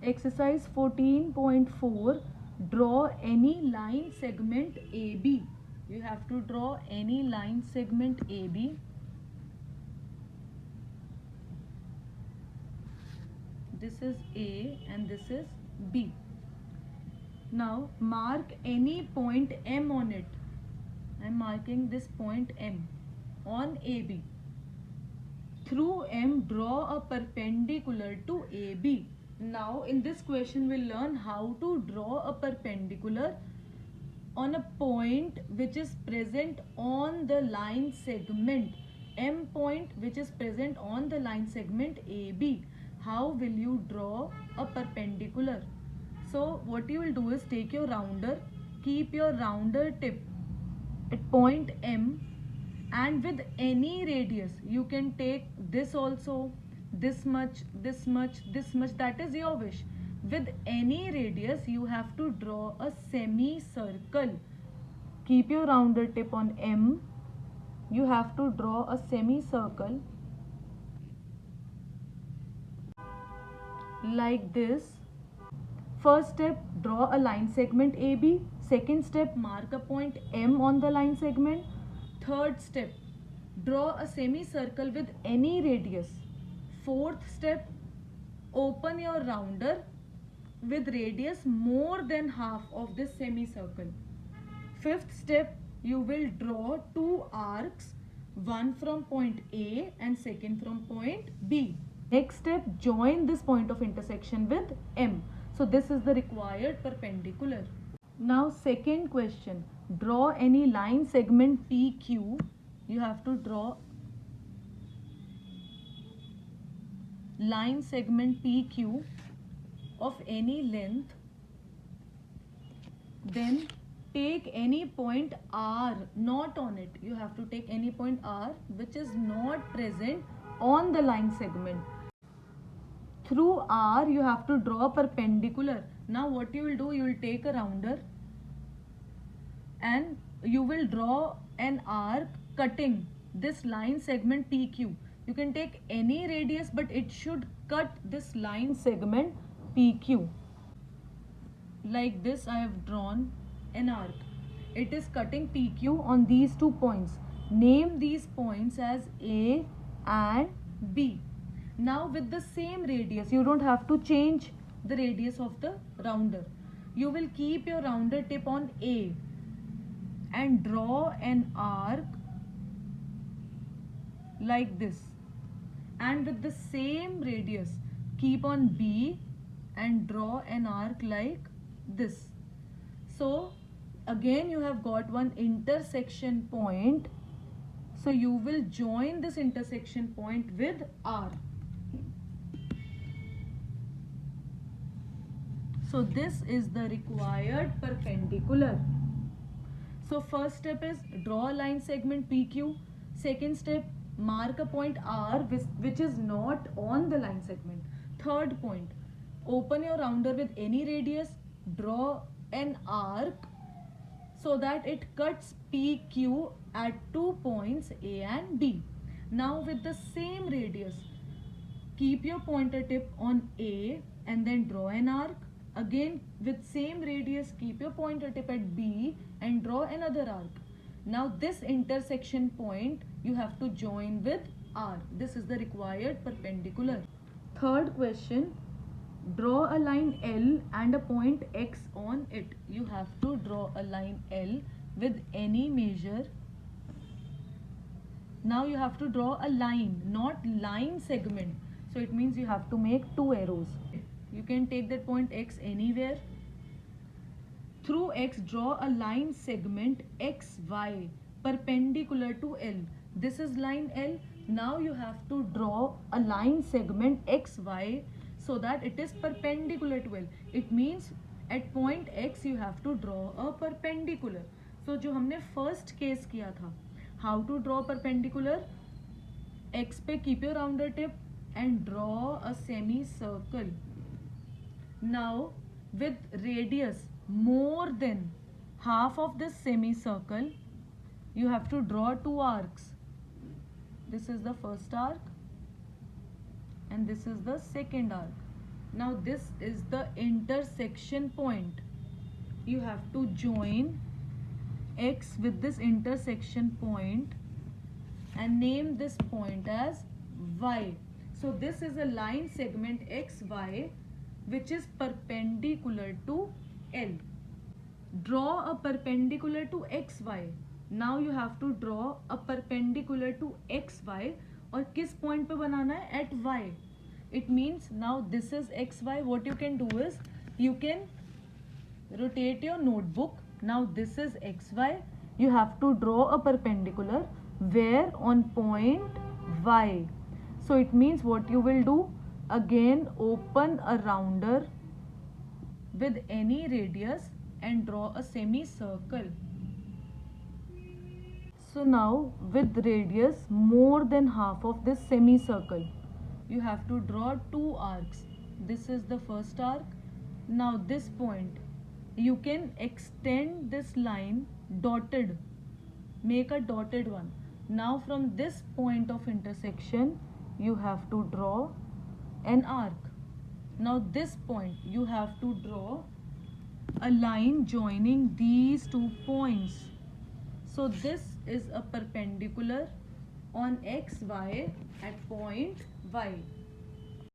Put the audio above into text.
Exercise 14.4, draw any line segment AB. You have to draw any line segment AB. This is A and this is B. Now mark any point M on it. I am marking this point M on AB. Through M, draw a perpendicular to AB. Now in this question we'll learn how to draw a perpendicular on a point which is present on the line segment M point, which is present on the line segment AB. How will you draw a perpendicular? So what you will do is take your rounder, keep your rounder tip at point M, and with any radius you can take this also, this much, this much, this much, that is your wish. With any radius you have to draw a semicircle. Keep your rounder tip on M. You have to draw a semicircle like this. First step, draw a line segment AB. Second step, mark a point M on the line segment. Third step, draw a semicircle with any radius. Fourth step, open your rounder with radius more than half of this semicircle. Fifth step, you will draw two arcs, one from point A and second from point B. Next step, join this point of intersection with M. So this is the required perpendicular. Now second question, draw any line segment PQ. You have to draw line segment PQ of any length. Then take any point R, not on it. You have to take any point R which is not present on the line segment. Through R you have to draw perpendicular. Now what you will do, you will take a rounder and you will draw an arc cutting this line segment PQ. You can take any radius, but it should cut this line segment PQ. Like this, I have drawn an arc. It is cutting PQ on these 2 points. Name these points as A and B. Now with the same radius, you don't have to change the radius of the rounder. You will keep your rounder tip on A and draw an arc like this. And with the same radius, keep on B and draw an arc like this. So again you have got one intersection point. So you will join this intersection point with R. So this is the required perpendicular. So first step is draw a line segment PQ. Second step, mark a point R which is not on the line segment. Third point, open your rounder with any radius, draw an arc so that it cuts PQ at 2 points A and B. Now with the same radius, keep your pointer tip on A and then draw an arc. Again with same radius, keep your pointer tip at B and draw another arc. Now this intersection point you have to join with R. This is the required perpendicular. Third question, draw a line L and a point X on it. You have to draw a line L with any measure. Now you have to draw a line, not line segment. So it means you have to make 2 arrows. You can take that point X anywhere. Through X, draw a line segment XY perpendicular to L. This is line L. Now you have to draw a line segment XY so that it is perpendicular to L. It means at point X you have to draw a perpendicular. So जो हमने first case किया था, how to draw perpendicular? X पे keep your rounder tip and draw a semicircle. Now with radius more than half of this semicircle, you have to draw 2 arcs. This is the first arc and this is the second arc. Now this is the intersection point. You have to join X with this intersection point and name this point as Y. So this is a line segment XY which is perpendicular to L. Draw a perpendicular to XY. Now you have to draw a perpendicular to XY. और किस point पे बनाना है? At Y. It means now this is XY. What you can do is you can rotate your notebook. Now this is XY. You have to draw a perpendicular where on point Y. So it means what you will do, again open a rounder with any radius and draw a semicircle. So now with radius more than half of this semicircle, you have to draw two arcs. This is the first arc. Now this point, you can extend this line dotted, make a dotted one. Now from this point of intersection, you have to draw an arc. Now this point, you have to draw a line joining these 2 points. So this is a perpendicular on XY at point Y.